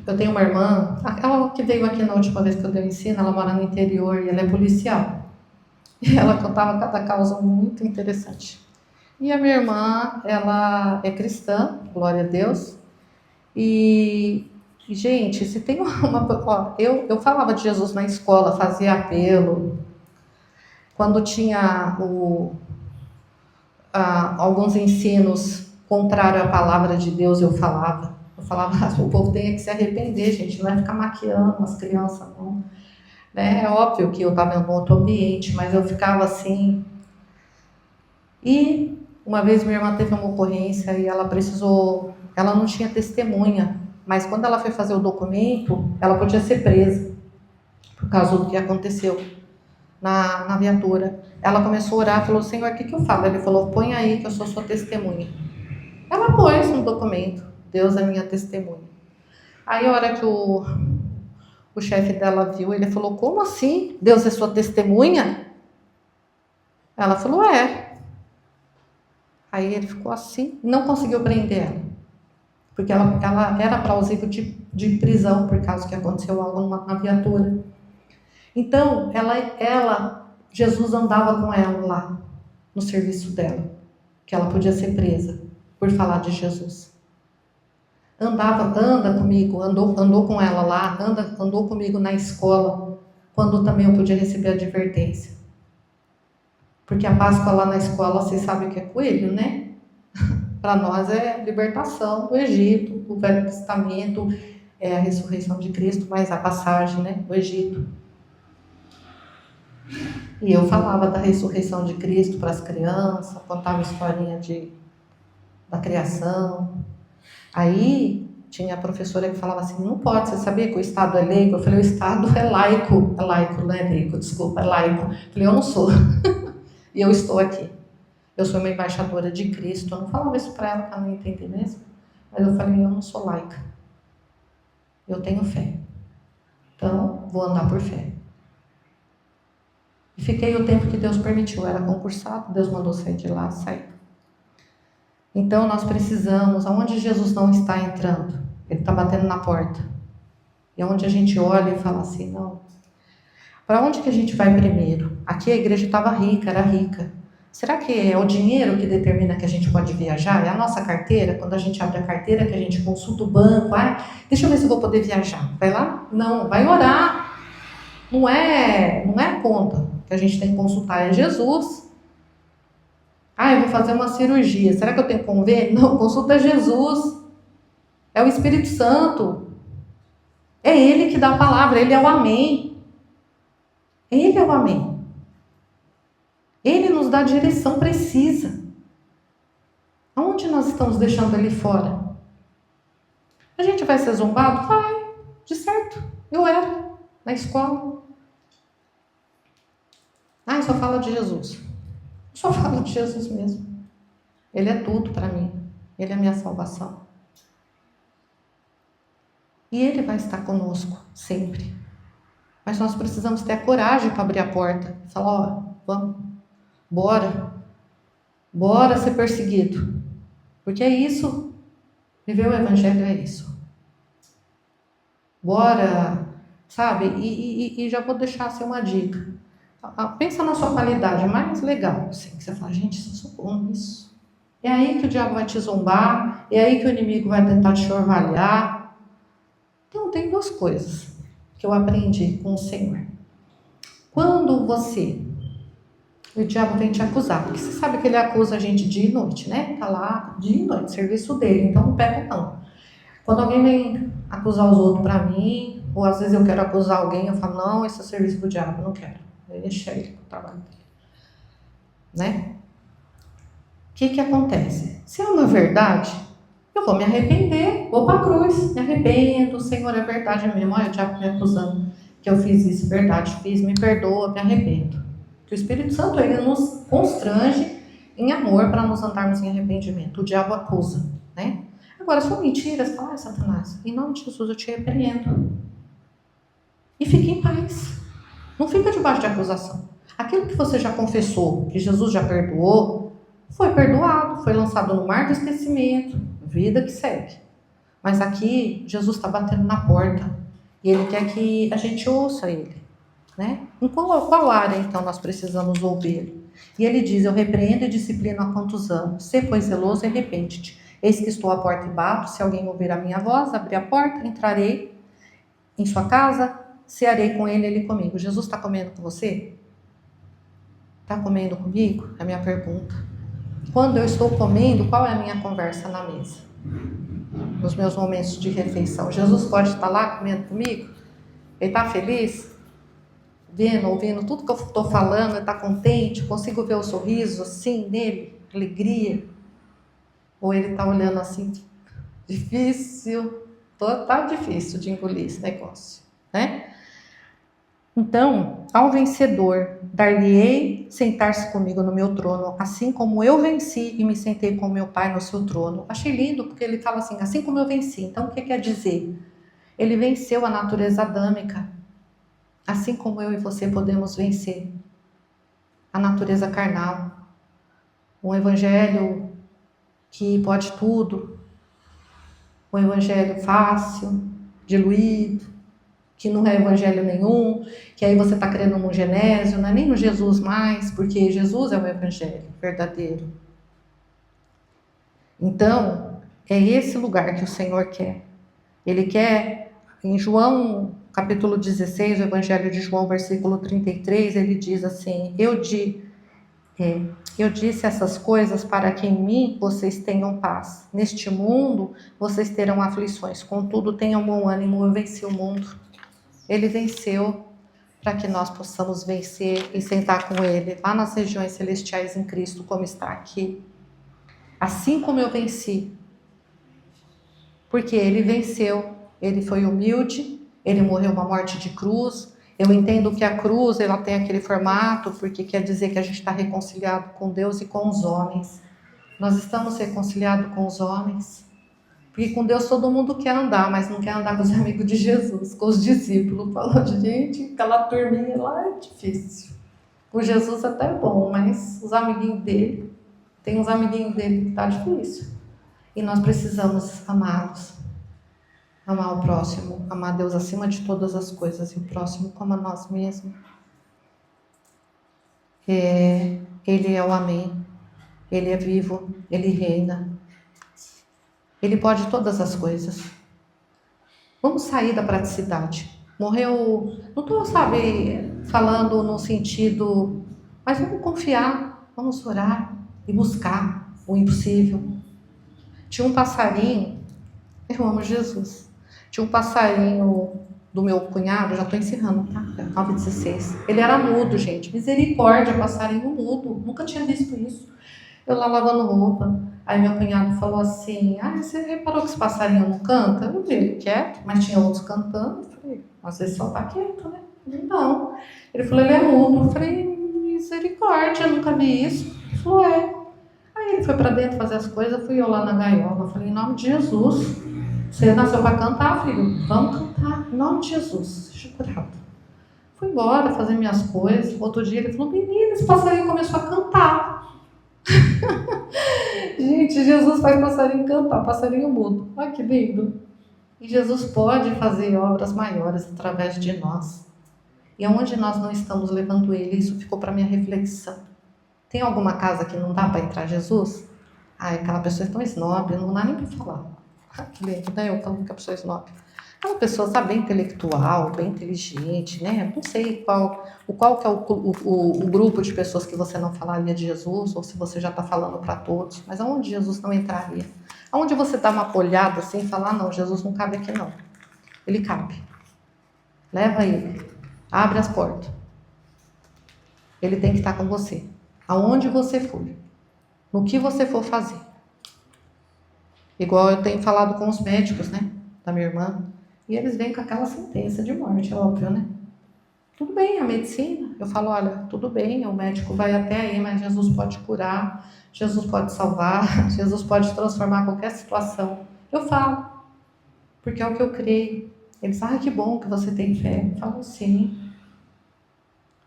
Eu tenho uma irmã, ela que veio aqui na última vez que eu dei o ensino, ela mora no interior e ela é policial. E ela contava cada causa muito interessante. E a minha irmã, ela é cristã, glória a Deus. E gente, se tem eu falava de Jesus na escola, fazia apelo. Quando tinha alguns ensinos contrários à palavra de Deus, eu falava, o povo tem que se arrepender, gente, não é ficar maquiando as crianças, não. Né? É óbvio que eu estava em um outro ambiente, mas eu ficava assim. E uma vez minha irmã teve uma ocorrência e ela não tinha testemunha, mas quando ela foi fazer o documento, ela podia ser presa, por causa do que aconteceu na viatura. Ela começou a orar, falou, Senhor, o que eu falo? Ele falou, põe aí que eu sou sua testemunha. Ela pôs no documento. Deus é minha testemunha. Aí a hora que o chefe dela viu, ele falou, como assim? Deus é sua testemunha? Ela falou, é. Aí ele ficou assim, não conseguiu prender ela. Porque ela era plausível de prisão, por causa que aconteceu algo na viatura. Então, Jesus andava com ela lá, no serviço dela, que ela podia ser presa, por falar de Jesus. Anda comigo, andou com ela lá, andou comigo na escola, quando também eu podia receber advertência. Porque a Páscoa lá na escola, vocês sabem o que é coelho, né? Para nós é libertação do Egito, o Velho Testamento, é a ressurreição de Cristo, mas a passagem, né, do Egito. E eu falava da ressurreição de Cristo para as crianças, contava a historinha da criação. Aí tinha a professora que falava assim, não pode, você sabia que o Estado é leigo? Eu falei, o Estado é laico, não é leigo, desculpa, é laico. Eu falei, eu não sou, e eu estou aqui. Eu sou uma embaixadora de Cristo. Eu não falava isso para ela, para ela não entender mesmo. Mas eu falei, eu não sou laica. Eu tenho fé. Então, vou andar por fé. E fiquei o tempo que Deus permitiu. Eu era concursado, Deus mandou sair de lá, saí. Então, nós precisamos, aonde Jesus não está entrando, Ele está batendo na porta. E aonde a gente olha e fala assim, não. Para onde que a gente vai primeiro? Aqui a igreja estava rica, era rica. Será que é o dinheiro que determina que a gente pode viajar? É a nossa carteira? Quando a gente abre a carteira, que a gente consulta o banco, deixa eu ver se eu vou poder viajar. Vai lá? Não, vai orar. Não é a conta que a gente tem que consultar, é Jesus. Eu vou fazer uma cirurgia. Será que eu tenho convênio? Não, consulta Jesus. É o Espírito Santo. É Ele que dá a palavra, Ele é o amém. Ele é o amém. Ele nos dá a direção precisa. Aonde nós estamos deixando Ele fora? A gente vai ser zombado? Vai, de certo. Eu era, na escola. Só fala de Jesus. Só fala de Jesus mesmo. Ele é tudo para mim. Ele é a minha salvação. E Ele vai estar conosco, sempre. Mas nós precisamos ter a coragem para abrir a porta. E falar, vamos, bora ser perseguido. Porque é isso. Viver o Evangelho é isso. Bora, sabe? E já vou deixar assim uma dica. Pensa na sua qualidade mais legal. Assim, que você fala, gente, eu sou bom nisso. É aí que o diabo vai te zombar. É aí que o inimigo vai tentar te orvalhar. Então, tem duas coisas que eu aprendi com o Senhor. Quando o diabo vem te acusar, porque você sabe que ele acusa a gente dia e noite, né? Tá lá dia e noite, serviço dele, então não pega não. Quando alguém vem acusar os outros para mim, ou às vezes eu quero acusar alguém, eu falo, não, esse é serviço do diabo, não quero. Deixa ele com o trabalho dele. Né? O que acontece? Se é uma verdade, eu vou me arrepender, vou para a cruz, me arrependo, Senhor, é verdade mesmo, olha o diabo me acusando que eu fiz isso, verdade, fiz, me perdoa, me arrependo. Que o Espírito Santo, ele nos constrange em amor para nos andarmos em arrependimento. O diabo acusa, né? Agora, se for mentira, você fala, Satanás, em nome de Jesus eu te repreendo. E fique em paz. Não fica debaixo de acusação. Aquilo que você já confessou, que Jesus já perdoou, foi perdoado, foi lançado no mar do esquecimento, vida que segue. Mas aqui, Jesus está batendo na porta e Ele quer que a gente ouça Ele. Né? Em qual área, então, nós precisamos ouvir? E Ele diz, eu repreendo e disciplino há quantos anos? Sê, pois, zeloso e arrepende-te. Eis que estou à porta e bato, se alguém ouvir a minha voz, abrir a porta, entrarei em sua casa, cearei com ele comigo. Jesus está comendo com você? Está comendo comigo? É a minha pergunta. Quando eu estou comendo, qual é a minha conversa na mesa? Nos meus momentos de refeição. Jesus pode estar lá comendo comigo? Ele está feliz? Ouvindo tudo que eu estou falando, ele está contente? Consigo ver o sorriso assim nele? Alegria? Ou ele está olhando assim, difícil? Tá difícil de engolir esse negócio, né? Então, ao vencedor, dar-lhe-ei sentar-se comigo no meu trono, assim como eu venci e me sentei com meu Pai no seu trono. Achei lindo, porque ele fala assim como eu venci. Então, o que quer dizer? Ele venceu a natureza adâmica, assim como eu e você podemos vencer a natureza carnal. Um evangelho que pode tudo, um evangelho fácil, diluído, que não é evangelho nenhum, que aí você está crendo no Genésio, não é nem no Jesus mais, porque Jesus é o evangelho verdadeiro. Então, é esse lugar que o Senhor quer. Ele quer, em João capítulo 16, o evangelho de João, versículo 33, ele diz assim, eu disse essas coisas para que em mim vocês tenham paz. Neste mundo vocês terão aflições, contudo tenham bom ânimo, eu venci o mundo. Ele venceu para que nós possamos vencer e sentar com Ele lá nas regiões celestiais em Cristo, como está aqui. Assim como eu venci. Porque Ele venceu, Ele foi humilde, Ele morreu uma morte de cruz. Eu entendo que a cruz ela tem aquele formato, porque quer dizer que a gente está reconciliado com Deus e com os homens. Nós estamos reconciliados com os homens. Porque com Deus todo mundo quer andar, mas não quer andar com os amigos de Jesus, com os discípulos. Falando, gente, aquela turminha lá é difícil. Com Jesus até é bom, mas os amiguinhos dele, tem uns amiguinhos dele que tá difícil. E nós precisamos amá-los. Amar o próximo, amar Deus acima de todas as coisas e o próximo como a nós mesmos. Ele é o Amém. Ele é vivo, Ele reina. Ele pode todas as coisas. Vamos sair da praticidade. Morreu, não estou, falando no sentido, mas vamos confiar, vamos orar e buscar o impossível. Tinha um passarinho, eu amo Jesus, tinha um passarinho do meu cunhado, já estou encerrando, tá? 9h16. Ele era mudo, gente, misericórdia, passarinho mudo, nunca tinha visto isso. Eu lá lavando roupa, aí meu cunhado falou assim, você reparou que esse passarinho não canta? Eu vi ele quieto, mas tinha outros cantando. Eu falei, às vezes só tá quieto, né? Eu falei, não. Ele falou, ele é mudo. Eu falei, misericórdia, eu nunca vi isso. Ele falou, é. Aí ele foi pra dentro fazer as coisas, fui eu lá na gaiola. Eu falei, em nome de Jesus, você nasceu pra cantar, filho? Vamos cantar, em nome de Jesus, seja curado. Fui embora fazer minhas coisas. Outro dia ele falou, menina, esse passarinho começou a cantar. Gente, Jesus faz passarinho cantar, passarinho mudo. Olha que lindo. E Jesus pode fazer obras maiores através de nós. E aonde nós não estamos levando Ele, isso ficou para minha reflexão. Tem alguma casa que não dá para entrar Jesus? Aquela pessoa é tão snob, não dá nem para falar. Que lindo, né? Eu falo que a pessoa é snob. Aquela pessoa, sabe, bem intelectual, bem inteligente, né? Não sei qual que é o grupo de pessoas que você não falaria de Jesus, ou se você já está falando para todos, mas aonde Jesus não entraria? Aonde você dá uma olhada assim e fala, não, Jesus não cabe aqui não. Ele cabe. Leva ele. Abre as portas. Ele tem que estar com você. Aonde você for. No que você for fazer. Igual eu tenho falado com os médicos, né? Da minha irmã. E eles vêm com aquela sentença de morte, é óbvio, né? Tudo bem, a medicina. Eu falo, olha, tudo bem, o médico vai até aí, mas Jesus pode curar, Jesus pode salvar, Jesus pode transformar qualquer situação. Eu falo, porque é o que eu creio. Eles, que bom que você tem fé. Eu falo, sim,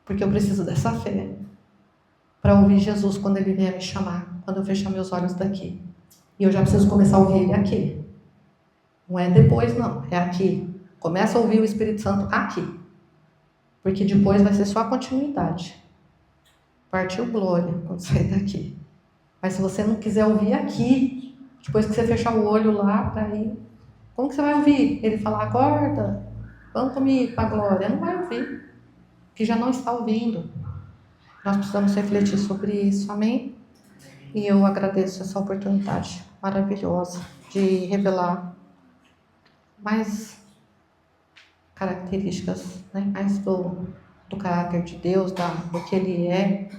porque eu preciso dessa fé para ouvir Jesus quando Ele vier me chamar, quando eu fechar meus olhos daqui. E eu já preciso começar a ouvir Ele aqui. Não é depois, não. É aqui. Começa a ouvir o Espírito Santo aqui. Porque depois vai ser só a continuidade. Partiu glória quando sair daqui. Mas se você não quiser ouvir aqui, depois que você fechar o olho lá para ir, como que você vai ouvir? Ele falar, acorda, vamos comigo para a glória. Não vai ouvir. Que já não está ouvindo. Nós precisamos refletir sobre isso. Amém? E eu agradeço essa oportunidade maravilhosa de revelar mais características, né? Mais do caráter de Deus, do que Ele é.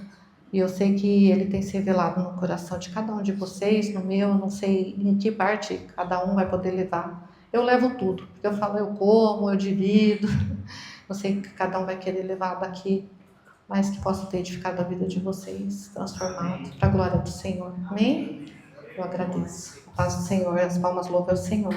E eu sei que Ele tem se revelado no coração de cada um de vocês, no meu, não sei em que parte cada um vai poder levar. Eu levo tudo, porque eu falo, eu como, eu divido. Eu sei que cada um vai querer levar daqui, mas que possa ter edificado a vida de vocês, transformado para a glória do Senhor. Amém? Eu agradeço. A paz do Senhor, as palmas louvam ao Senhor.